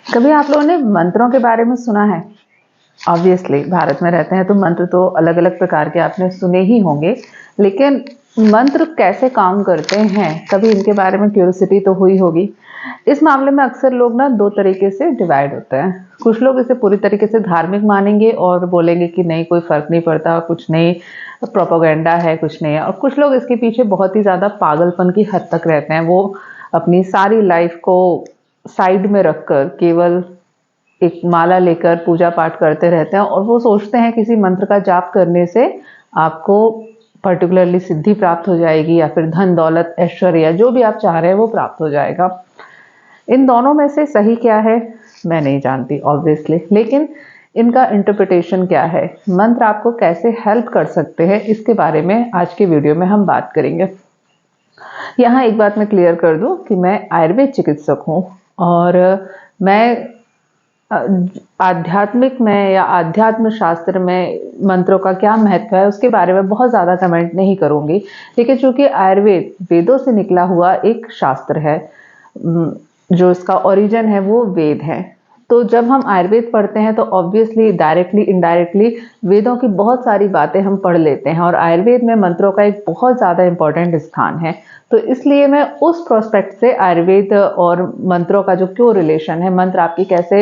कभी आप लोगों ने मंत्रों के बारे में सुना है? ऑब्वियसली भारत में रहते हैं तो मंत्र तो अलग अलग प्रकार के आपने सुने ही होंगे, लेकिन मंत्र कैसे काम करते हैं कभी इनके बारे में क्यूरियोसिटी तो हुई होगी। इस मामले में अक्सर लोग ना दो तरीके से डिवाइड होते हैं। कुछ लोग इसे पूरी तरीके से धार्मिक मानेंगे और बोलेंगे कि नहीं, कोई फर्क नहीं पड़ता, कुछ नहीं, प्रोपेगेंडा है, कुछ नहीं है। और कुछ लोग इसके पीछे बहुत ही ज़्यादा पागलपन की हद तक रहते हैं। वो अपनी सारी लाइफ को साइड में रखकर केवल एक माला लेकर पूजा पाठ करते रहते हैं और वो सोचते हैं किसी मंत्र का जाप करने से आपको पर्टिकुलरली सिद्धि प्राप्त हो जाएगी या फिर धन दौलत ऐश्वर्य जो भी आप चाह रहे हैं वो प्राप्त हो जाएगा। इन दोनों में से सही क्या है मैं नहीं जानती ऑब्वियसली, लेकिन इनका इंटरप्रिटेशन क्या है, मंत्र आपको कैसे हेल्प कर सकते हैं, इसके बारे में आज के वीडियो में हम बात करेंगे। यहाँ एक बात मैं क्लियर कर दूं कि मैं आयुर्वेद चिकित्सक हूँ और मैं आध्यात्मिक में या आध्यात्म शास्त्र में मंत्रों का क्या महत्व है उसके बारे में बहुत ज़्यादा कमेंट नहीं करूँगी। लेकिन चूंकि आयुर्वेद वेदों से निकला हुआ एक शास्त्र है, जो इसका ओरिजिन है वो वेद है, तो जब हम आयुर्वेद पढ़ते हैं तो ऑब्वियसली डायरेक्टली इनडायरेक्टली वेदों की बहुत सारी बातें हम पढ़ लेते हैं और आयुर्वेद में मंत्रों का एक बहुत ज़्यादा इम्पोर्टेंट स्थान है। तो इसलिए मैं उस प्रोस्पेक्ट से आयुर्वेद और मंत्रों का जो क्यों रिलेशन है, मंत्र आपकी कैसे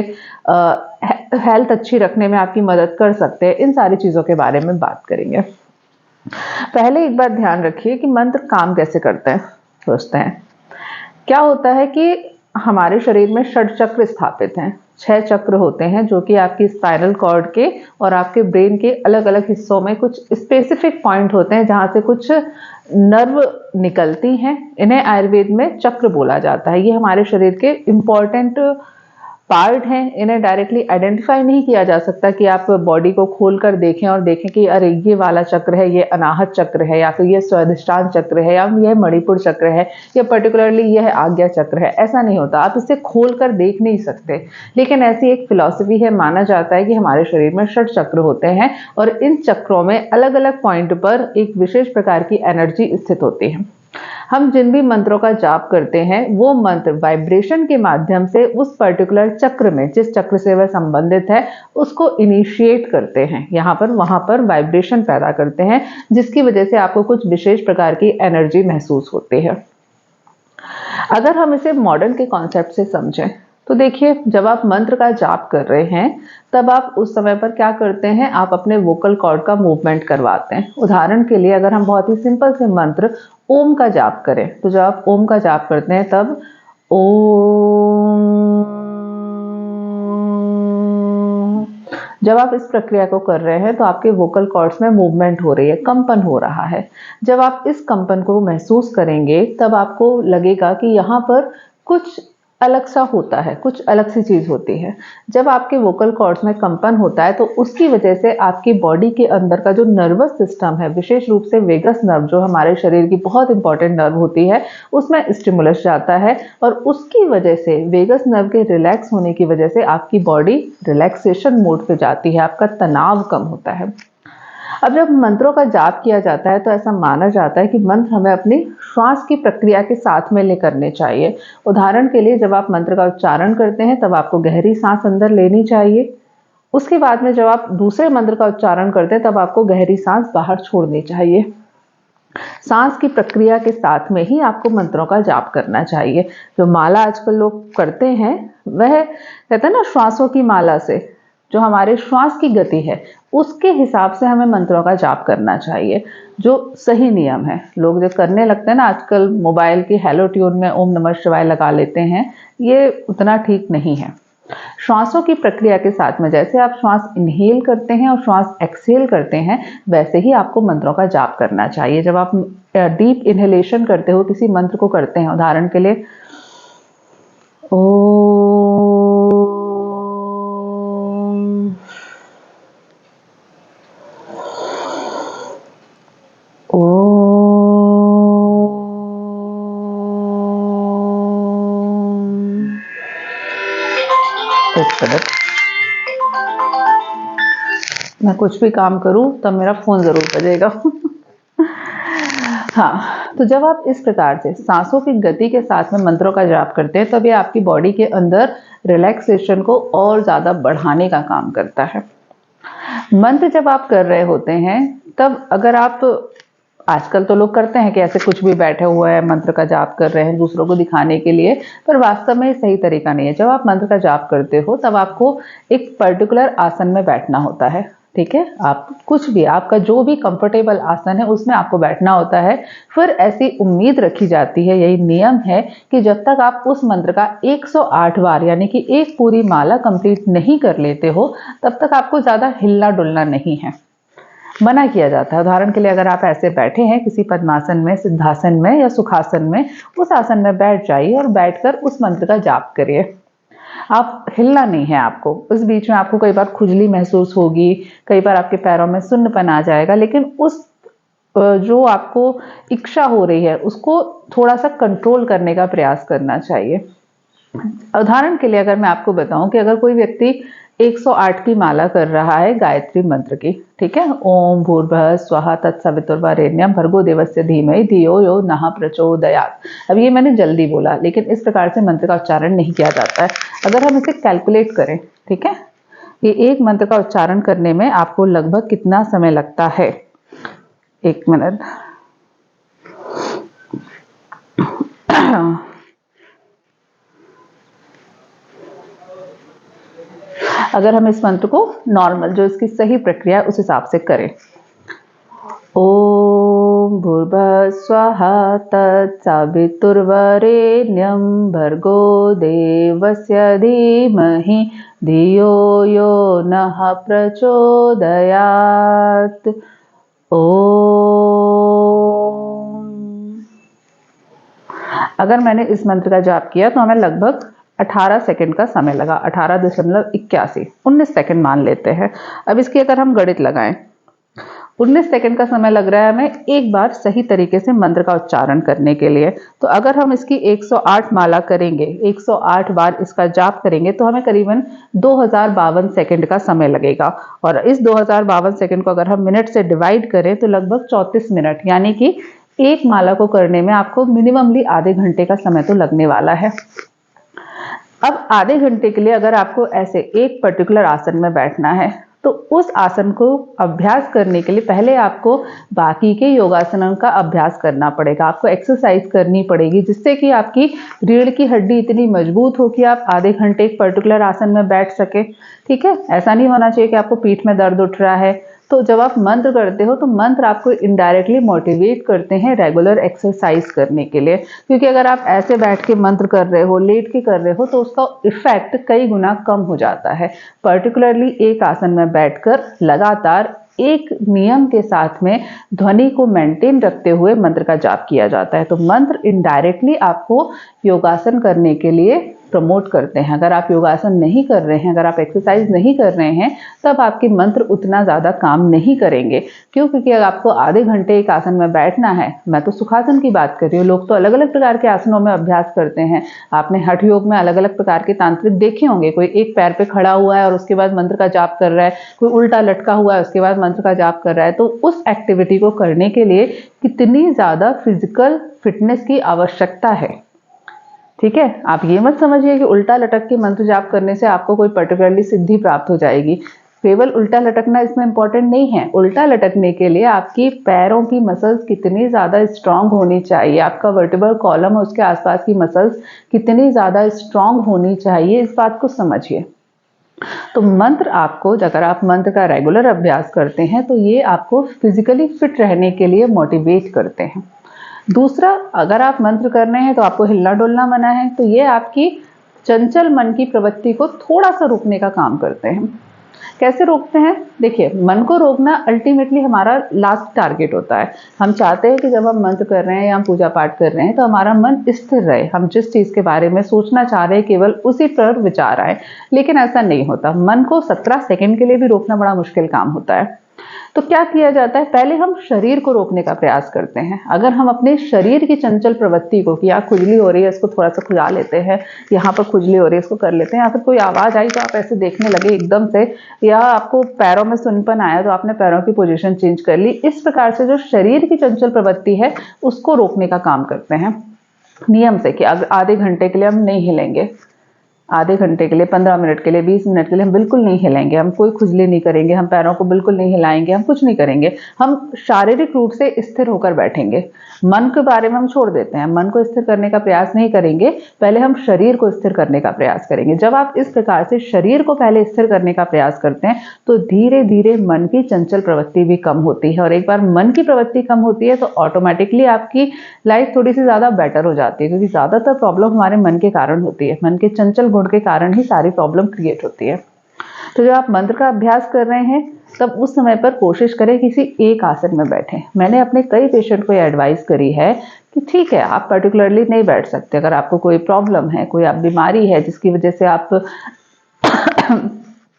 हेल्थ अच्छी रखने में आपकी मदद कर सकते हैं, इन सारी चीज़ों के बारे में बात करेंगे। पहले एक बात ध्यान रखिए कि मंत्र काम कैसे करते हैं। सोचते हैं क्या होता है कि हमारे शरीर में षड चक्र स्थापित हैं। 6 चक्र होते हैं जो कि आपकी स्पाइनल कॉर्ड के और आपके ब्रेन के अलग अलग हिस्सों में कुछ स्पेसिफिक पॉइंट होते हैं जहां से कुछ नर्व निकलती हैं। इन्हें आयुर्वेद में चक्र बोला जाता है। ये हमारे शरीर के इम्पॉर्टेंट पार्ट हैं। इन्हें डायरेक्टली आइडेंटिफाई नहीं किया जा सकता कि आप बॉडी को खोलकर देखें और देखें कि अरे ये वाला चक्र है, ये अनाहत चक्र है, या फिर ये स्वादिष्टान चक्र है, या यह मणिपुर चक्र है, या पर्टिकुलरली यह आज्ञा चक्र है। ऐसा नहीं होता, आप इसे खोलकर देख नहीं सकते। लेकिन ऐसी एक फिलॉसफी है, माना जाता है कि हमारे शरीर में षट चक्र होते हैं और इन चक्रों में अलग अलग पॉइंट पर एक विशेष प्रकार की एनर्जी स्थित होती है। हम जिन भी मंत्रों का जाप करते हैं वो मंत्र वाइब्रेशन के माध्यम से उस पर्टिकुलर चक्र में, जिस चक्र से वह संबंधित है, उसको इनिशिएट करते हैं। यहाँ पर वहाँ पर वाइब्रेशन पैदा करते हैं जिसकी वजह से आपको कुछ विशेष प्रकार की एनर्जी महसूस होती है। अगर हम इसे मॉडर्न के कॉन्सेप्ट से समझें तो देखिए, जब आप मंत्र का जाप कर रहे हैं तब आप उस समय पर क्या करते हैं, आप अपने वोकल कॉर्ड का मूवमेंट करवाते हैं। उदाहरण के लिए अगर हम बहुत ही सिंपल से मंत्र ओम का जाप करें तो जब आप ओम का जाप करते हैं तब ओम, जब आप इस प्रक्रिया को कर रहे हैं तो आपके वोकल कॉर्ड्स में मूवमेंट हो रही है, कंपन हो रहा है। जब आप इस कंपन को महसूस करेंगे तब आपको लगेगा कि यहाँ पर कुछ अलग सा होता है, कुछ अलग सी चीज होती है। जब आपके वोकल कॉर्ड्स में कंपन होता है तो उसकी वजह से आपकी बॉडी के अंदर का जो नर्वस सिस्टम है, विशेष रूप से वेगस नर्व जो हमारे शरीर की बहुत इंपॉर्टेंट नर्व होती है, उसमें स्टिमुलस जाता है और उसकी वजह से, वेगस नर्व के रिलैक्स होने की वजह से आपकी बॉडी रिलैक्सेशन मोड पे जाती है, आपका तनाव कम होता है। अब जब मंत्रों का जाप किया जाता है तो ऐसा माना जाता है कि मंत्र हमें अपनी श्वास की प्रक्रिया के साथ में ले करने चाहिए। उदाहरण के लिए, जब आप मंत्र का उच्चारण करते हैं तब आपको गहरी सांस अंदर लेनी चाहिए। उसके बाद में जब आप दूसरे मंत्र का उच्चारण करते हैं तब आपको गहरी सांस बाहर छोड़नी चाहिए। सांस की प्रक्रिया के साथ में ही आपको मंत्रों का जाप करना चाहिए। जो माला आजकल लोग करते हैं वह कहते हैं ना, श्वासों की माला से जो हमारे श्वास की गति है उसके हिसाब से हमें मंत्रों का जाप करना चाहिए, जो सही नियम है। लोग जो करने लगते हैं ना आजकल, मोबाइल की हेलो ट्यून में ओम नमः शिवाय लगा लेते हैं, ये उतना ठीक नहीं है। श्वासों की प्रक्रिया के साथ में जैसे आप श्वास इनहेल करते हैं और श्वास एक्सहेल करते हैं वैसे ही आपको मंत्रों का जाप करना चाहिए। जब आप डीप इनहेलेशन करते हो, किसी मंत्र को करते हैं, उदाहरण के लिए मैं कुछ भी काम करूं तब मेरा फोन जरूर बजेगा। हाँ, तो जब आप इस प्रकार से सांसों की गति के साथ में मंत्रों का जाप करते हैं तब ये आपकी बॉडी के अंदर रिलैक्सेशन को और ज़्यादा बढ़ाने का काम करता है। मंत्र जब आप कर रहे होते हैं तब अगर आप, आजकल तो लोग करते हैं कि ऐसे कुछ भी बैठे हुए हैं मंत्र का जाप कर रहे हैं दूसरों को दिखाने के लिए, पर वास्तव में ये सही तरीका नहीं है। जब आप मंत्र का जाप करते हो तब आपको एक पर्टिकुलर आसन में बैठना होता है, ठीक है। आप कुछ भी, आपका जो भी कंफर्टेबल आसन है उसमें आपको बैठना होता है। फिर ऐसी उम्मीद रखी जाती है, यही नियम है कि जब तक आप उस मंत्र का 108 बार यानी कि एक पूरी माला कंप्लीट नहीं कर लेते हो तब तक आपको ज़्यादा हिलना डुलना नहीं है, मना किया जाता है। उदाहरण के लिए अगर आप ऐसे बैठे हैं किसी पद्मासन में, सिद्धासन में या सुखासन में, उस आसन में बैठ जाइए और बैठकर उस मंत्र का जाप करिए। आप हिलना नहीं है आपको। उस बीच में आपको कई बार खुजली महसूस होगी, कई बार आपके पैरों में सुन्नपन आ जाएगा, लेकिन उस जो आपको इच्छा हो रही है उसको थोड़ा सा कंट्रोल करने का प्रयास करना चाहिए। उदाहरण के लिए अगर मैं आपको बताऊं कि अगर कोई व्यक्ति 108 की माला कर रहा है गायत्री मंत्र की, ठीक है, ओम भूर्भुवः स्वः तत्सवितुर्वरेण्यं भर्गो देवस्य धीमहि धियो यो नः प्रचोदयात्। अब ये मैंने जल्दी बोला, लेकिन इस प्रकार से मंत्र का उच्चारण नहीं किया जाता है। अगर हम इसे कैलकुलेट करें, ठीक है, ये एक मंत्र का उच्चारण करने में आपको लगभग कितना समय लगता है? एक मिनट। अगर हम इस मंत्र को नॉर्मल, जो इसकी सही प्रक्रिया है उस हिसाब से करें, ओम भूर्भुवः स्वः तत्सवितुर्वरेण्यं भर्गो देवस्य धीमहि धियो यो नः प्रचोदयात्। ओम। अगर मैंने इस मंत्र का जाप किया तो हमें लगभग 18 सेकंड का समय लगा, 18.81, 19 सेकंड मान लेते हैं। अब इसकी अगर हम गणित लगाएं, 19 सेकंड का समय लग रहा है हमें एक बार सही तरीके से मंत्र का उच्चारण करने के लिए। तो अगर हम इसकी 108 माला करेंगे, 108 बार इसका जाप करेंगे तो हमें करीबन 2052 सेकंड का समय लगेगा। और इस 2052 सेकंड को अगर हम मिनट से डिवाइड करें तो लगभग 34 मिनट, यानी कि एक माला को करने में आपको मिनिममली आधे घंटे का समय तो लगने वाला है। अब आधे घंटे के लिए अगर आपको ऐसे एक पर्टिकुलर आसन में बैठना है तो उस आसन को अभ्यास करने के लिए पहले आपको बाकी के योगासनों का अभ्यास करना पड़ेगा, आपको एक्सरसाइज करनी पड़ेगी, जिससे कि आपकी रीढ़ की हड्डी इतनी मजबूत हो कि आप आधे घंटे एक पर्टिकुलर आसन में बैठ सके। ठीक है, ऐसा नहीं होना चाहिए कि आपको पीठ में दर्द उठ रहा है। तो जब आप मंत्र करते हो तो मंत्र आपको इनडायरेक्टली मोटिवेट करते हैं रेगुलर एक्सरसाइज करने के लिए, क्योंकि अगर आप ऐसे बैठ के मंत्र कर रहे हो, लेट के कर रहे हो, तो उसका इफेक्ट कई गुना कम हो जाता है। पर्टिकुलरली एक आसन में बैठकर लगातार एक नियम के साथ में ध्वनि को मेंटेन रखते हुए मंत्र का जाप किया जाता है। तो मंत्र इनडायरेक्टली आपको योगासन करने के लिए प्रमोट करते हैं। अगर आप योगासन नहीं कर रहे हैं, अगर आप एक्सरसाइज नहीं कर रहे हैं, तब आपके मंत्र उतना ज़्यादा काम नहीं करेंगे। क्यों? क्योंकि अगर आपको आधे घंटे एक आसन में बैठना है, मैं तो सुखासन की बात कर रही हूँ, लोग तो अलग अलग प्रकार के आसनों में अभ्यास करते हैं। आपने हठ योग में अलग अलग प्रकार के तांत्रिक देखे होंगे, कोई एक पैर पे खड़ा हुआ है और उसके बाद मंत्र का जाप कर रहा है, कोई उल्टा लटका हुआ है उसके बाद मंत्र का जाप कर रहा है। तो उस एक्टिविटी को करने के लिए कितनी ज़्यादा फिजिकल फिटनेस की आवश्यकता है। ठीक है, आप ये मत समझिए कि उल्टा लटक के मंत्र जाप करने से आपको कोई पर्टिकुलरली सिद्धि प्राप्त हो जाएगी। केवल उल्टा लटकना इसमें इंपॉर्टेंट नहीं है। उल्टा लटकने के लिए आपकी पैरों की मसल्स कितनी ज़्यादा स्ट्रांग होनी चाहिए, आपका वर्टिब्रल कॉलम और उसके आसपास की मसल्स कितनी ज़्यादा स्ट्रांग होनी चाहिए, इस बात को समझिए। तो मंत्र आपको, अगर आप मंत्र का रेगुलर अभ्यास करते हैं तो ये आपको फिजिकली फिट रहने के लिए मोटिवेट करते हैं। दूसरा, अगर आप मंत्र कर रहे हैं तो आपको हिलना डुलना मना है, तो ये आपकी चंचल मन की प्रवृत्ति को थोड़ा सा रोकने का काम करते हैं। कैसे रोकते हैं? देखिए, मन को रोकना अल्टीमेटली हमारा लास्ट टारगेट होता है। हम चाहते हैं कि जब हम मंत्र कर रहे हैं या हम पूजा पाठ कर रहे हैं तो हमारा मन स्थिर रहे, हम जिस चीज़ के बारे में सोचना चाह रहे हैं केवल उसी पर विचार आए। लेकिन ऐसा नहीं होता। मन को 17 सेकंड के लिए भी रोकना बड़ा मुश्किल काम होता है। तो क्या किया जाता है? पहले हम शरीर को रोकने का प्रयास करते हैं। अगर हम अपने शरीर की चंचल प्रवृत्ति को, कि यहाँ खुजली हो रही है इसको थोड़ा सा खुजा लेते हैं, यहाँ पर खुजली हो रही है इसको कर लेते हैं, या फिर कोई आवाज़ आई तो आप ऐसे देखने लगे एकदम से, या आपको पैरों में सुनपन आया तो आपने पैरों की पोजीशन चेंज कर ली। इस प्रकार से जो शरीर की चंचल प्रवृत्ति है उसको रोकने का काम करते हैं नियम से, कि आधे घंटे के लिए हम नहीं हिलेंगे। आधे घंटे के लिए, 15 मिनट के लिए, 20 मिनट के लिए हम बिल्कुल नहीं हिलेंगे, हम कोई खुजली नहीं करेंगे, हम पैरों को बिल्कुल नहीं हिलाएंगे, हम कुछ नहीं करेंगे। हम शारीरिक रूप से स्थिर होकर बैठेंगे। मन के बारे में हम छोड़ देते हैं, मन को स्थिर करने का प्रयास नहीं करेंगे, पहले हम शरीर को स्थिर करने का प्रयास करेंगे। जब आप इस प्रकार से शरीर को पहले स्थिर करने का प्रयास करते हैं तो धीरे धीरे मन की चंचल प्रवृत्ति भी कम होती है, और एक बार मन की प्रवृत्ति कम होती है तो ऑटोमेटिकली आपकी लाइफ थोड़ी सी ज़्यादा बेटर हो जाती है, क्योंकि ज़्यादातर प्रॉब्लम हमारे मन के कारण होती है। मन के चंचल गुण के कारण ही सारी प्रॉब्लम क्रिएट होती है। तो जब आप मंत्र का अभ्यास कर रहे हैं तब उस समय पर कोशिश करें किसी एक आसन में बैठें। मैंने अपने कई पेशेंट को एडवाइस करी है कि ठीक है, आप पर्टिकुलरली नहीं बैठ सकते, अगर आपको कोई प्रॉब्लम है, कोई आप बीमारी है जिसकी वजह से आप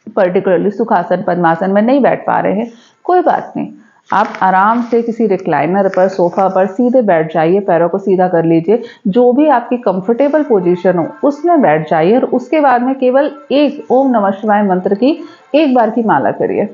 पर्टिकुलरली सुखासन पद्मासन में नहीं बैठ पा रहे हैं, कोई बात नहीं, आप आराम से किसी रिक्लाइनर पर, सोफा पर सीधे बैठ जाइए, पैरों को सीधा कर लीजिए, जो भी आपकी कंफर्टेबल पोजीशन हो उसमें बैठ जाइए, और उसके बाद में केवल एक ओम नमः शिवाय मंत्र की एक बार की माला करिए।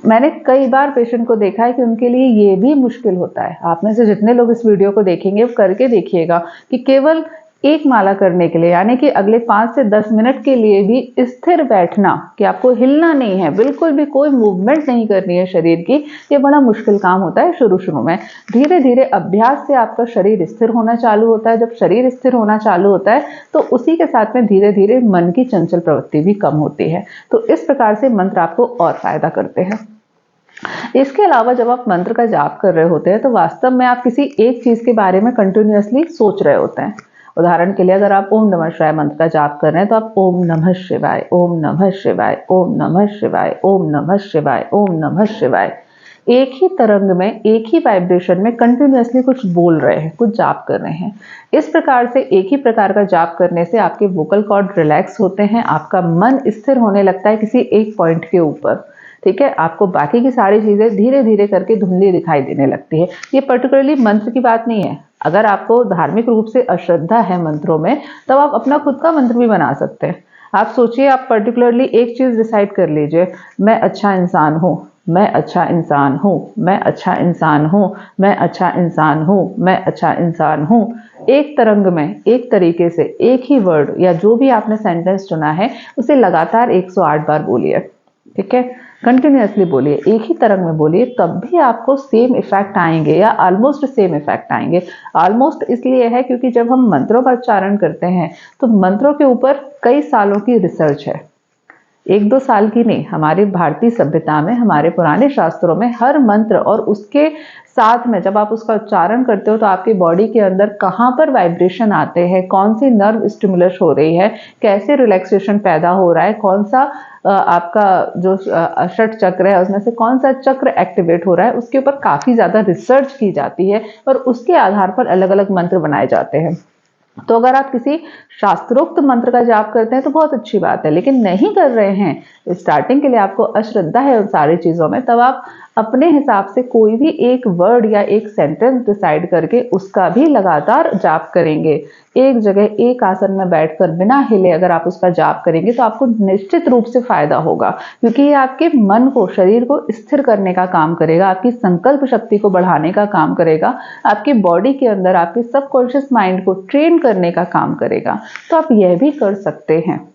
मैंने कई बार पेशेंट को देखा है कि उनके लिए ये भी मुश्किल होता है। आप में से जितने लोग इस वीडियो को देखेंगे वो करके देखिएगा कि केवल एक माला करने के लिए, यानी कि अगले 5 से 10 मिनट के लिए भी स्थिर बैठना, कि आपको हिलना नहीं है, बिल्कुल भी कोई मूवमेंट नहीं करनी है शरीर की, ये बड़ा मुश्किल काम होता है शुरू शुरू में। धीरे धीरे अभ्यास से आपका शरीर स्थिर होना चालू होता है। जब शरीर स्थिर होना चालू होता है तो उसी के साथ में धीरे धीरे मन की चंचल प्रवृत्ति भी कम होती है। तो इस प्रकार से मंत्र आपको और फायदा करते हैं। इसके अलावा जब आप मंत्र का जाप कर रहे होते हैं तो वास्तव में आप किसी एक चीज के बारे में कंटिन्यूअसली सोच रहे होते हैं। उदाहरण के लिए अगर आप ओम नमः शिवाय मंत्र का जाप कर रहे हैं तो आप ओम नमः शिवाय, ओम नमः शिवाय, ओम नमः शिवाय, ओम नमः शिवाय, ओम नमः शिवाय, एक ही तरंग में, एक ही वाइब्रेशन में कंटिन्यूअसली कुछ बोल रहे हैं, कुछ जाप कर रहे हैं। इस प्रकार से एक ही प्रकार का जाप करने से आपके वोकल कॉर्ड रिलैक्स होते हैं, आपका मन स्थिर होने लगता है किसी एक पॉइंट के ऊपर। ठीक है, आपको बाकी की सारी चीजें धीरे धीरे करके धुंधली दिखाई देने लगती है। ये पर्टिकुलरली मंत्र की बात नहीं है। अगर आपको धार्मिक रूप से अश्रद्धा है मंत्रों में, तब आप अपना खुद का मंत्र भी बना सकते हैं। आप सोचिए, आप पर्टिकुलरली एक चीज डिसाइड कर लीजिए, मैं अच्छा इंसान हूँ, मैं अच्छा इंसान हूँ, मैं अच्छा इंसान हूँ, मैं अच्छा इंसान हूँ, मैं अच्छा इंसान हूँ। एक तरंग में, एक तरीके से, एक ही वर्ड या जो भी आपने सेंटेंस चुना है उसे लगातार 108 बार बोलिए। ठीक है, कंटिन्यूअसली बोलिए, एक ही तरंग में बोलिए, तब भी आपको सेम इफेक्ट आएंगे या ऑलमोस्ट सेम इफेक्ट आएंगे। ऑलमोस्ट इसलिए है क्योंकि जब हम मंत्रों का उच्चारण करते हैं तो मंत्रों के ऊपर कई सालों की रिसर्च है, 1-2 साल की नहीं। हमारी भारतीय सभ्यता में, हमारे पुराने शास्त्रों में हर मंत्र और उसके साथ में जब आप उसका उच्चारण करते हो तो आपकी बॉडी के अंदर कहाँ पर वाइब्रेशन आते हैं, कौन सी नर्व स्टिमुलस हो रही है, कैसे रिलैक्सेशन पैदा हो रहा है, कौन सा आपका जो षट चक्र है उसमें से कौन सा चक्र एक्टिवेट हो रहा है, उसके ऊपर काफ़ी ज़्यादा रिसर्च की जाती है और उसके आधार पर अलग अलग मंत्र बनाए जाते हैं। तो अगर आप किसी शास्त्रोक्त मंत्र का जाप करते हैं तो बहुत अच्छी बात है, लेकिन नहीं कर रहे हैं, स्टार्टिंग के लिए आपको अश्रद्धा है उन सारी चीज़ों में, तब आप अपने हिसाब से कोई भी एक वर्ड या एक सेंटेंस डिसाइड करके उसका भी लगातार जाप करेंगे। एक जगह एक आसन में बैठकर बिना हिले अगर आप उसका जाप करेंगे तो आपको निश्चित रूप से फायदा होगा, क्योंकि ये आपके मन को, शरीर को स्थिर करने का काम करेगा, आपकी संकल्प शक्ति को बढ़ाने का काम करेगा, आपकी बॉडी के अंदर आपके सबकॉन्शियस माइंड को ट्रेन करने का काम करेगा। तो आप यह भी कर सकते हैं।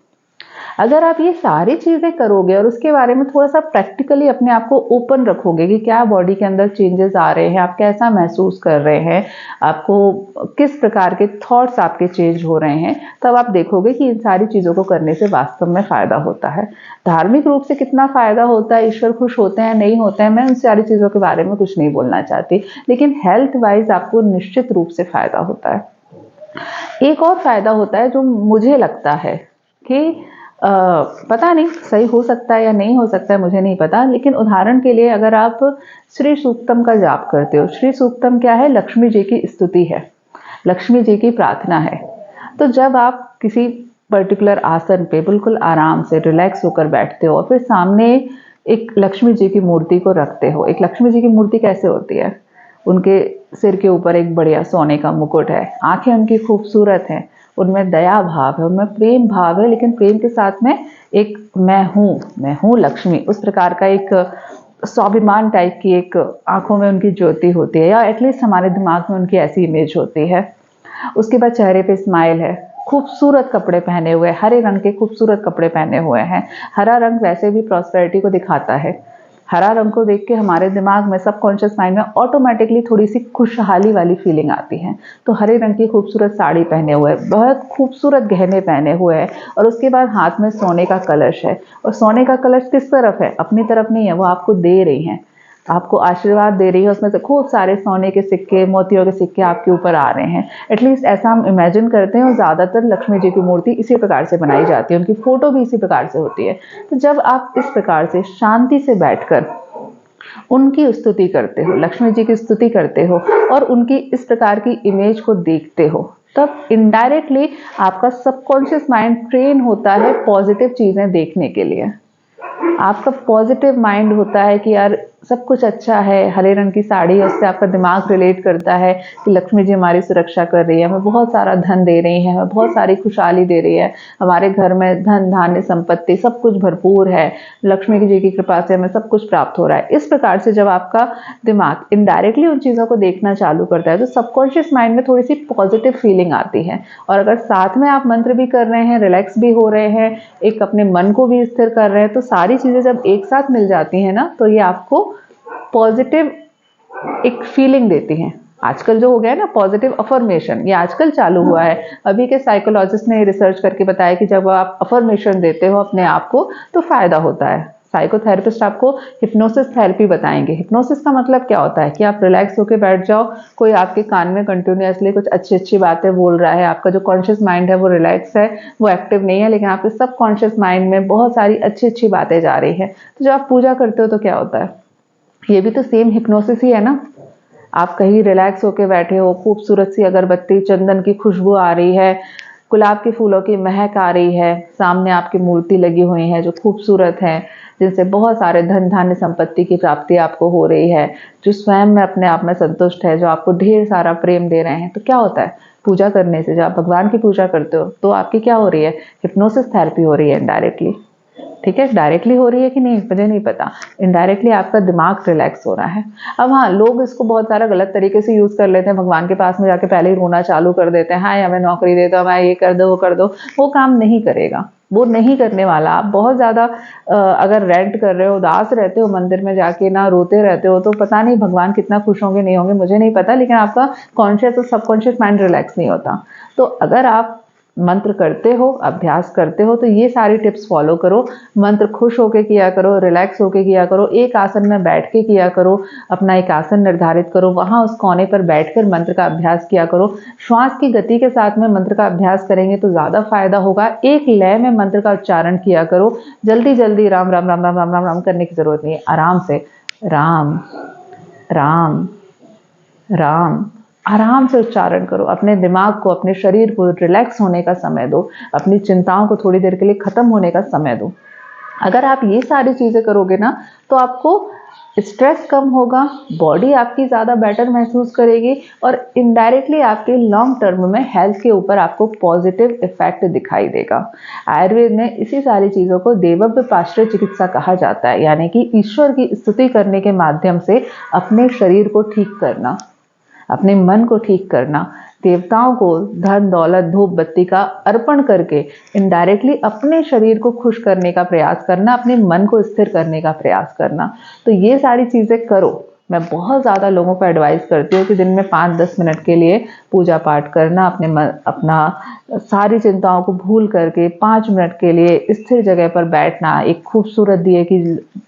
अगर आप ये सारी चीज़ें करोगे और उसके बारे में थोड़ा सा प्रैक्टिकली अपने आप को ओपन रखोगे कि क्या बॉडी के अंदर चेंजेस आ रहे हैं, आप कैसा महसूस कर रहे हैं, आपको किस प्रकार के थॉट्स आपके चेंज हो रहे हैं, तब आप देखोगे कि इन सारी चीज़ों को करने से वास्तव में फ़ायदा होता है। धार्मिक रूप से कितना फ़ायदा होता है, ईश्वर खुश होते हैं नहीं होते हैं, मैं उन सारी चीज़ों के बारे में कुछ नहीं बोलना चाहती, लेकिन हेल्थ वाइज आपको निश्चित रूप से फ़ायदा होता है। एक और फ़ायदा होता है जो मुझे लगता है कि पता नहीं सही हो सकता है या नहीं हो सकता है, मुझे नहीं पता, लेकिन उदाहरण के लिए अगर आप श्री सूक्तम का जाप करते हो, श्री सूक्तम क्या है, लक्ष्मी जी की स्तुति है, लक्ष्मी जी की प्रार्थना है। तो जब आप किसी पर्टिकुलर आसन पे बिल्कुल आराम से रिलैक्स होकर बैठते हो और फिर सामने एक लक्ष्मी जी की मूर्ति को रखते हो, एक लक्ष्मी जी की मूर्ति कैसे होती है, उनके सिर के ऊपर एक बढ़िया सोने का मुकुट है, आंखें उनकी खूबसूरत हैं, उनमें दया भाव है, उनमें प्रेम भाव है, लेकिन प्रेम के साथ में एक मैं हूँ लक्ष्मी, उस प्रकार का एक स्वाभिमान टाइप की एक आंखों में उनकी ज्योति होती है, या एटलीस्ट हमारे दिमाग में उनकी ऐसी इमेज होती है। उसके बाद चेहरे पे स्माइल है, खूबसूरत कपड़े पहने हुए, हरे रंग के खूबसूरत कपड़े पहने हुए हैं। हरा रंग वैसे भी प्रॉस्पेरिटी को दिखाता है। हरा रंग को देख के हमारे दिमाग में, सबकॉन्शियस माइंड में ऑटोमेटिकली थोड़ी सी खुशहाली वाली फीलिंग आती है। तो हरे रंग की खूबसूरत साड़ी पहने हुए, बहुत खूबसूरत गहने पहने हुए हैं, और उसके बाद हाथ में सोने का कलश है। और सोने का कलश किस तरफ है? अपनी तरफ नहीं है, वो आपको दे रही हैं, आपको आशीर्वाद दे रही है। उसमें से खूब सारे सोने के सिक्के, मोतियों के सिक्के आपके ऊपर आ रहे हैं। एटलीस्ट ऐसा हम इमेजिन करते हैं, और ज़्यादातर लक्ष्मी जी की मूर्ति इसी प्रकार से बनाई जाती है, उनकी फ़ोटो भी इसी प्रकार से होती है। तो जब आप इस प्रकार से शांति से बैठकर उनकी स्तुति करते हो, लक्ष्मी जी की स्तुति करते हो, और उनकी इस प्रकार की इमेज को देखते हो, तब इनडायरेक्टली आपका सबकॉन्शियस माइंड ट्रेन होता है पॉजिटिव चीज़ें देखने के लिए। आपका पॉजिटिव माइंड होता है कि यार सब कुछ अच्छा है। हरे रंग की साड़ी है, उससे आपका दिमाग रिलेट करता है कि लक्ष्मी जी हमारी सुरक्षा कर रही है, हमें बहुत सारा धन दे रही है, हमें बहुत सारी खुशहाली दे रही है, हमारे घर में धन धान्य संपत्ति सब कुछ भरपूर है, लक्ष्मी जी की कृपा से हमें सब कुछ प्राप्त हो रहा है। इस प्रकार से जब आपका दिमाग इनडायरेक्टली उन चीज़ों को देखना चालू करता है, तो सबकॉन्शियस माइंड में थोड़ी सी पॉजिटिव फीलिंग आती है। और अगर साथ में आप मंत्र भी कर रहे हैं, रिलैक्स भी हो रहे हैं, एक अपने मन को भी स्थिर कर रहे हैं, तो सारी चीज़ें जब एक साथ मिल जाती हैं ना, तो ये आपको पॉजिटिव एक फीलिंग देती हैं। आजकल जो हो गया है ना पॉजिटिव अफर्मेशन, ये आजकल चालू हुआ है। अभी के साइकोलॉजिस्ट ने रिसर्च करके बताया कि जब आप अफर्मेशन देते हो अपने आप को, तो फायदा होता है। साइकोथेरेपिस्ट आपको हिप्नोसिस थेरेपी बताएंगे। हिप्नोसिस का मतलब क्या होता है कि आप रिलैक्स होकर बैठ जाओ, कोई आपके कान में कंटिन्यूअसली कुछ अच्छी अच्छी बातें बोल रहा है, आपका जो कॉन्शियस माइंड है वो रिलैक्स है, वो एक्टिव नहीं है, लेकिन आपके सब कॉन्शियस माइंड में बहुत सारी अच्छी अच्छी बातें जा रही है। तो जब आप पूजा करते हो तो क्या होता है, ये भी तो सेम हिप्नोसिस ही है ना। आप कहीं रिलैक्स होके बैठे हो, खूबसूरत सी अगरबत्ती, चंदन की खुशबू आ रही है, गुलाब के फूलों की महक आ रही है, सामने आपकी मूर्ति लगी हुई है जो खूबसूरत है, जिनसे बहुत सारे धन धान्य संपत्ति की प्राप्ति आपको हो रही है, जो स्वयं में अपने आप में संतुष्ट है, जो आपको ढेर सारा प्रेम दे रहे हैं। तो क्या होता है, पूजा करने से, जब आप भगवान की पूजा करते हो तो आपकी क्या हो रही है, हिप्नोसिस थेरेपी हो रही है इनडायरेक्टली। ठीक है, डायरेक्टली हो रही है कि नहीं मुझे नहीं पता, इनडायरेक्टली आपका दिमाग रिलैक्स हो रहा है। अब हाँ, लोग इसको बहुत सारा गलत तरीके से यूज कर लेते हैं, भगवान के पास में जाके पहले ही रोना चालू कर देते हैं, हाय हमें नौकरी दे दो, हमें ये कर दो वो कर दो। वो काम नहीं करेगा, वो नहीं करने वाला। आप बहुत ज्यादा अगर रेंट कर रहे हो, उदास रहते हो, मंदिर में जाके ना रोते रहते हो, तो पता नहीं भगवान कितना खुश होंगे नहीं होंगे मुझे नहीं पता, लेकिन आपका कॉन्शियस और सबकॉन्शियस माइंड रिलैक्स नहीं होता। तो अगर आप मंत्र करते हो, अभ्यास करते हो, तो ये सारी टिप्स फॉलो करो। मंत्र खुश होके किया करो, रिलैक्स होके किया करो, एक आसन में बैठ के किया करो, अपना एक आसन निर्धारित करो, वहां उस कोने पर बैठकर मंत्र का अभ्यास किया करो। श्वास की गति के साथ में मंत्र का अभ्यास करेंगे तो ज्यादा फायदा होगा। एक लय में मंत्र का उच्चारण किया करो, जल्दी जल्दी राम राम राम राम राम राम राम करने की जरूरत नहीं है, आराम से राम राम राम आराम से उच्चारण करो। अपने दिमाग को, अपने शरीर को रिलैक्स होने का समय दो, अपनी चिंताओं को थोड़ी देर के लिए खत्म होने का समय दो। अगर आप ये सारी चीजें करोगे ना, तो आपको स्ट्रेस कम होगा, बॉडी आपकी ज़्यादा बेटर महसूस करेगी, और इनडायरेक्टली आपके लॉन्ग टर्म में हेल्थ के ऊपर आपको पॉजिटिव इफेक्ट दिखाई देगा। आयुर्वेद में इसी सारी चीज़ों को देवव्य पाश्चर्य चिकित्सा कहा जाता है, यानी कि ईश्वर की स्तुति करने के माध्यम से अपने शरीर को ठीक करना, अपने मन को ठीक करना, देवताओं को धन दौलत धूप बत्ती का अर्पण करके इनडायरेक्टली अपने शरीर को खुश करने का प्रयास करना, अपने मन को स्थिर करने का प्रयास करना। तो ये सारी चीज़ें करो। मैं बहुत ज़्यादा लोगों को एडवाइस करती हूँ कि दिन में 5-10 मिनट के लिए पूजा पाठ करना, अपना सारी चिंताओं को भूल करके 5 मिनट के लिए स्थिर जगह पर बैठना, एक खूबसूरत दिए की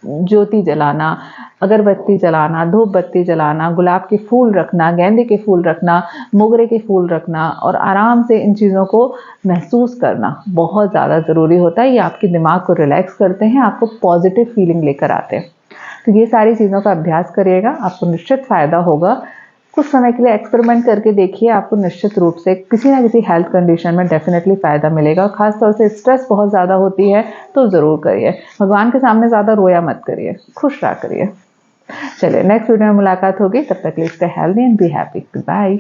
ज्योति जलाना, अगरबत्ती जलाना, धूप बत्ती जलाना, गुलाब के फूल रखना, गेंदे के फूल रखना, मोगरे के फूल रखना, और आराम से इन चीज़ों को महसूस करना बहुत ज़्यादा ज़रूरी होता है। ये आपके दिमाग को रिलैक्स करते हैं, आपको पॉजिटिव फीलिंग लेकर आते हैं। तो ये सारी चीज़ों का अभ्यास करिएगा, आपको निश्चित फ़ायदा होगा। कुछ समय के लिए एक्सपेरिमेंट करके देखिए, आपको निश्चित रूप से किसी ना किसी हेल्थ कंडीशन में डेफिनेटली फ़ायदा मिलेगा। खासतौर से स्ट्रेस बहुत ज़्यादा होती है तो ज़रूर करिए। भगवान के सामने ज़्यादा रोया मत करिए, खुश रहा करिए। चलिए, नेक्स्ट वीडियो में मुलाकात होगी, तब तक के लिए stay healthy and be happy. Bye.